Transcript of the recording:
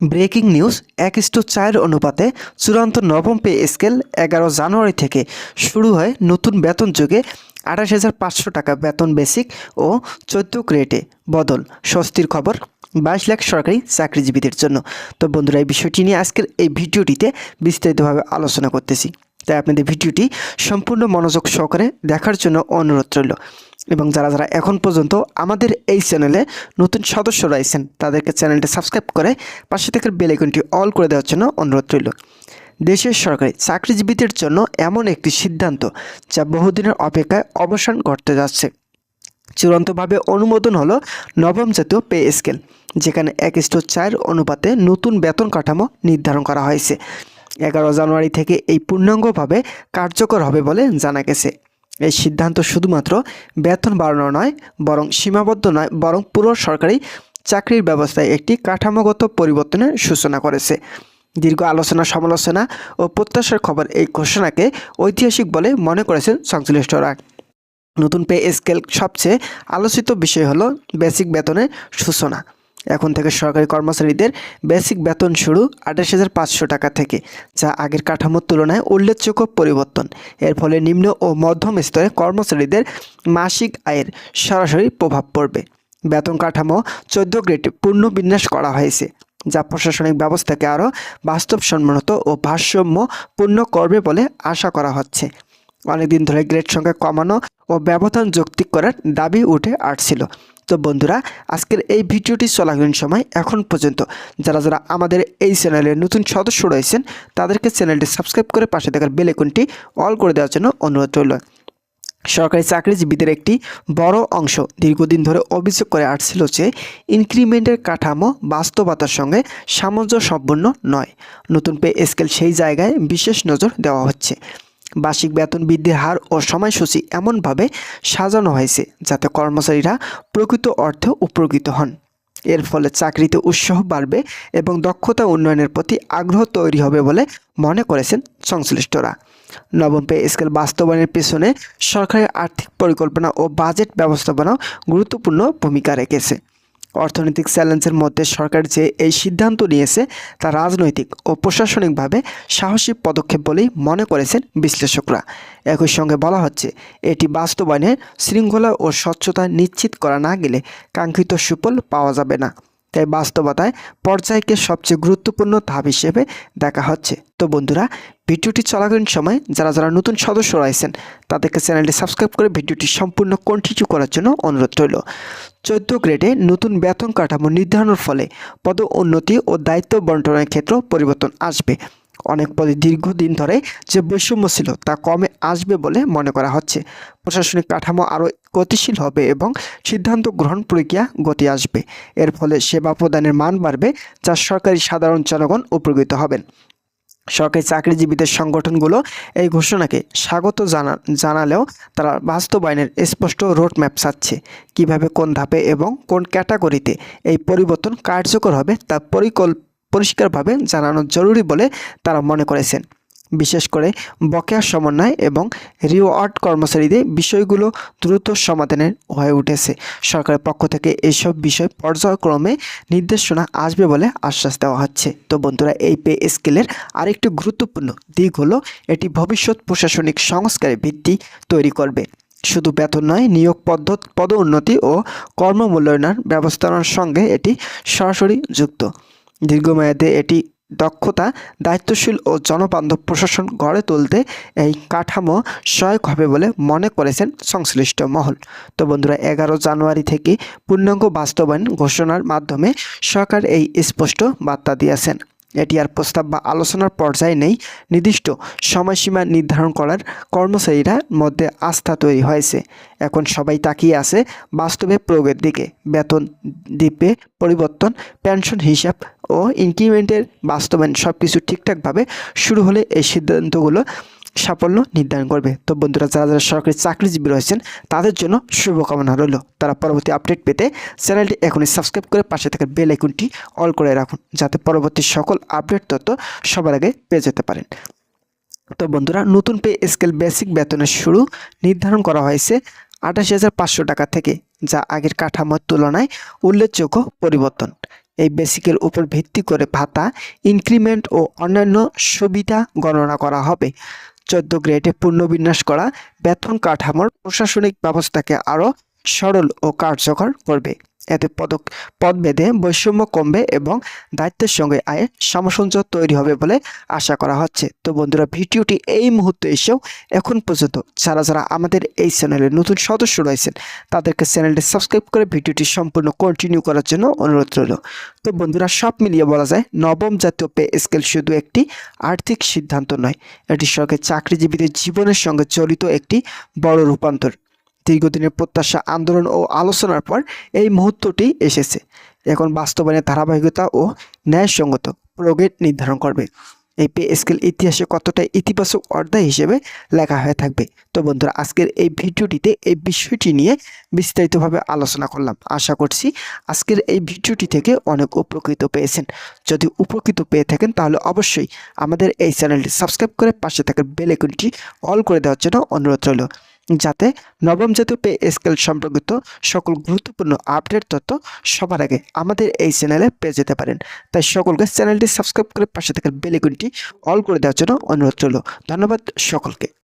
Breaking news 1:4 অনুপাতে চূড়ান্ত নবম পে স্কেল 11 জানুয়ারি থেকে শুরু হয়। নতুন বেতন যুগে 28,500 টাকা বেতন বেসিক ও 14 গ্রেডে বদল। স্বস্তির খবর 22 লাখ সরকারি চাকরিজীবীদের জন্য। তো বন্ধুরা, এই বিষয়টি নিয়ে আজকের এই ভিডিওটিতে বিস্তারিতভাবে আলোচনা করতেছি, তাই আপনাদের ভিডিওটি সম্পূর্ণ মনোযোগ সহকারে দেখার জন্য অনুরোধ রইল। এবং যারা যারা এখন পর্যন্ত আমাদের এই চ্যানেলে নতুন সদস্য রয়েছেন তাদেরকে চ্যানেলটি সাবস্ক্রাইব করে পাশে থাকা বেল আইকনটি অল করে দেওয়ার জন্য অনুরোধ রইল। দেশের সরকারি চাকরিজীবীদের জন্য এমন একটি সিদ্ধান্ত যা বহুদিনের অপেক্ষায় অবসান ঘটতে যাচ্ছে। চূড়ান্তভাবে অনুমোদন হলো নবম জাতীয় পে স্কেল, যেখানে 1:4 অনুপাতে নতুন বেতন কাঠামো নির্ধারণ করা হয়েছে। 11 জানুয়ারি থেকে এই পূর্ণাঙ্গভাবে কার্যকর হবে বলে জানা গেছে। এই সিদ্ধান্ত শুধুমাত্র বেতন বাড়ানো নয়, বরং সীমাবদ্ধ নয়, বরং পুরো সরকারি চাকরির ব্যবস্থায় একটি কাঠামোগত পরিবর্তনের সূচনা করেছে। দীর্ঘ আলোচনা, সমালোচনা ও প্রত্যাশার খবর এই ঘোষণাকে ঐতিহাসিক বলে মনে করেছেন সংশ্লিষ্টরা। নতুন পে স্কেল সবচেয়ে আলোচিত বিষয় হলো বেসিক বেতনের সূচনা। এখন থেকে সরকারি কর্মচারীদের বেসিক বেতন শুরু 28,500 টাকা থেকে, যা আগের কাঠামোর তুলনায় উল্লেখযোগ্য পরিবর্তন। এর ফলে নিম্ন ও মধ্যম স্তরের কর্মচারীদের মাসিক আয়ের সরাসরি প্রভাব পড়বে। বেতন কাঠামো 14 গ্রেডে পুনর্বিন্যাস করা হয়েছে, যা প্রশাসনিক ব্যবস্থাকে আরও বাস্তবসম্মত ও ভারসাম্যপূর্ণ করবে বলে আশা করা হচ্ছে। অনেকদিন ধরে গ্রেড সংখ্যা কমানো ও ব্যবধান যৌক্তিক করার দাবি উঠে আসছিল। তো বন্ধুরা, আজকের এই ভিডিওটি চলাকালীন সময় এখন পর্যন্ত যারা যারা আমাদের এই চ্যানেলের নতুন সদস্য রয়েছেন তাদেরকে চ্যানেলটি সাবস্ক্রাইব করে পাশে থাকার বেল আইকনটি অল করে দেওয়ার জন্য অনুরোধ রইল। সরকারি চাকরিজীবীদের একটি বড় অংশ দীর্ঘদিন ধরে অভিযোগ করে আসছিল যে ইনক্রিমেন্টের কাঠামো বাস্তবতার সঙ্গে সামঞ্জস্যপূর্ণ নয়। নতুন পে স্কেল সেই জায়গায় বিশেষ নজর দেওয়া হচ্ছে। বার্ষিক বেতন বৃদ্ধির হার ও সময়সূচি এমনভাবে সাজানো হয়েছে যাতে কর্মচারীরা প্রকৃত অর্থে উপকৃত হন। এর ফলে চাকরিতে উৎসাহ বাড়বে এবং দক্ষতা উন্নয়নের প্রতি আগ্রহ তৈরি হবে বলে মনে করেছেন সংশ্লিষ্টরা। নবম পে স্কেল বাস্তবায়নের পেছনে সরকারের আর্থিক পরিকল্পনা ও বাজেট ব্যবস্থাপনাও গুরুত্বপূর্ণ ভূমিকা রেখেছে। অর্থনৈতিক চ্যালেঞ্জের মধ্যে সরকার যে এই সিদ্ধান্ত নিয়েছে তা রাজনৈতিক ও প্রশাসনিকভাবে সাহসী পদক্ষেপ বলেই মনে করেছেন বিশ্লেষকরা। একই সঙ্গে বলা হচ্ছে, এটি বাস্তবায়নের শৃঙ্খলা ও স্বচ্ছতা নিশ্চিত করা না গেলে কাঙ্ক্ষিত সুফল পাওয়া যাবে না। তাই বাস্তবতায় পর্যায়কে সবচেয়ে গুরুত্বপূর্ণ ধাপ হিসেবে দেখা হচ্ছে। তো বন্ধুরা, ভিডিওটি চলাকালীন সময় যারা যারা নতুন সদস্য রয়েছেন তাদেরকে চ্যানেলটি সাবস্ক্রাইব করে ভিডিওটি সম্পূর্ণ কন্টিনিউ করার জন্য অনুরোধ রইল। 14 গ্রেডে নতুন বেতন কাঠামো নির্ধারণের ফলে পদ উন্নতি ও দায়িত্ব বন্টনের ক্ষেত্রে পরিবর্তন আসবে। অনেক পদে দীর্ঘদিন ধরে যে বৈষম্য ছিল তা কমে আসবে বলে মনে করা হচ্ছে। প্রশাসনিক কাঠামো আরও গতিশীল হবে এবং সিদ্ধান্ত গ্রহণ প্রক্রিয়া গতি আসবে। এর ফলে সেবা প্রদানের মান বাড়বে, যা সরকারি সাধারণ জনগণ উপকৃত হবেন। সরকারি চাকরিজীবীদের সংগঠনগুলো এই ঘোষণাকে স্বাগত জানালেও তারা বাস্তবায়নের স্পষ্ট রোডম্যাপ চাচ্ছে। কীভাবে, কোন ধাপে এবং কোন ক্যাটাগরিতে এই পরিবর্তন কার্যকর হবে তা পরিষ্কারভাবে জানানো জরুরি বলে তারা মনে করেছেন। বিশেষ করে বকেয়া সমন্বয় এবং রিওয়ার্ড কর্মচারীদের বিষয়গুলো দ্রুত সমাধানের হয়ে উঠেছে। সরকারের পক্ষ থেকে এইসব বিষয় পর্যায়ক্রমে নির্দেশনা আসবে বলে আশ্বাস দেওয়া হচ্ছে। তো বন্ধুরা, এই পে স্কেলের আরেকটি গুরুত্বপূর্ণ দিক হলো এটি ভবিষ্যৎ প্রশাসনিক সংস্কারের ভিত্তি তৈরি করবে। শুধু বেতন নয়, নিয়োগ পদোন্নতি ও কর্মমূল্যায়নের ব্যবস্থার সঙ্গে এটি সরাসরি যুক্ত। দীর্ঘমেয়াদে এটি দক্ষতা, দায়িত্বশীল ও জনবান্ধব প্রশাসন গড়ে তুলতে এই কাঠামো সহায়ক হবে বলে মনে করেছেন সংশ্লিষ্ট মহল। তো বন্ধুরা, 11 জানুয়ারি থেকে পূর্ণাঙ্গ বাস্তবায়ন ঘোষণার মাধ্যমে সরকার এই স্পষ্ট বার্তা দিয়েছেন। এটি আর প্রস্তাব বা আলোচনার পর্যায়ে নেই। নির্দিষ্ট সময়সীমা নির্ধারণ করার কর্মচারীরা মধ্যে আস্থা তৈরি হয়েছে। এখন সবাই তাকিয়ে আছে বাস্তবে প্রয়োগের দিকে। বেতন দিবে পরিবর্তন, পেনশন হিসাব ও ইনক্রিমেন্টের বাস্তবায়ন সব কিছু ঠিকঠাকভাবে শুরু হলে এই সিদ্ধান্তগুলো সাফল্য নির্ধারণ করবে। তো বন্ধুরা, যারা যারা সরকারি চাকরিজীবী রয়েছেন তাদের জন্য শুভকামনা রইল। তারা পরবর্তী আপডেট পেতে চ্যানেলটি এখনই সাবস্ক্রাইব করে পাশে থাকা বেল আইকনটি অল করে রাখুন, যাতে পরবর্তী সকল আপডেট তথ্য সবার আগে পেয়ে যেতে পারেন। তো বন্ধুরা, নতুন পে স্কেল বেসিক বেতনের শুরু নির্ধারণ করা হয়েছে 28,500 টাকা থেকে, যা আগের কাঠামোর তুলনায় উল্লেখযোগ্য পরিবর্তন। এই বেসিকের উপর ভিত্তি করে ভাতা, ইনক্রিমেন্ট ও অন্যান্য সুবিধা গণনা করা হবে। 14 গ্রেডে পুনর্বিন্যাস করা বেতন কাঠামোর প্রশাসনিক ব্যবস্থাকে আরও সরল ও কার্যকর করবে। এতে পদভেদে বৈষম্য কমবে এবং দায়িত্বের সঙ্গে আয়ের সামঞ্জস্য তৈরি হবে বলে আশা করা হচ্ছে। তো বন্ধুরা, ভিডিওটি এই মুহূর্তে এসেও এখন পর্যন্ত যারা আমাদের এই চ্যানেলের নতুন সদস্য রয়েছেন তাদেরকে চ্যানেলটি সাবস্ক্রাইব করে ভিডিওটি সম্পূর্ণ কন্টিনিউ করার জন্য অনুরোধ রইল। তো বন্ধুরা, সব মিলিয়ে বলা যায় নবম জাতীয় পে স্কেল শুধু একটি আর্থিক সিদ্ধান্ত নয়, এটি সরকারি চাকরিজীবীদের জীবনের সঙ্গে জড়িত একটি বড় রূপান্তর। দীর্ঘদিনের প্রত্যাশা, আন্দোলন ও আলোচনার পর এই মুহূর্তটি এসেছে। এখন বাস্তবায়নের ধারাবাহিকতা ও ন্যায়সঙ্গত প্রয়োগের নির্ধারণ করবে এই পে স্কেল ইতিহাসে কতটা ইতিবাচক অধ্যায় হিসেবে লেখা হয়ে থাকবে। তো বন্ধুরা, আজকের এই ভিডিওটিতে এই বিষয়টি নিয়ে বিস্তারিতভাবে আলোচনা করলাম। আশা করছি আজকের এই ভিডিওটি থেকে অনেক উপকৃত পেয়েছেন। যদি উপকৃত পেয়ে থাকেন তাহলে অবশ্যই আমাদের এই চ্যানেলটি সাবস্ক্রাইব করে পাশে থাকা বেল আইকনটি অল করে দেওয়ার জন্য অনুরোধ রইল, যাতে নবম জাতীয় পে স্কেল সম্পর্কিত সকল গুরুত্বপূর্ণ আপডেট তথ্য সবার আগে আমাদের এই চ্যানেলে পেয়ে যেতে পারেন। তাই সকলকে চ্যানেলটি সাবস্ক্রাইব করে পাশে থাকা বেল আইকনটি অল করে দেওয়ার জন্য অনুরোধ রইল। ধন্যবাদ সকলকে।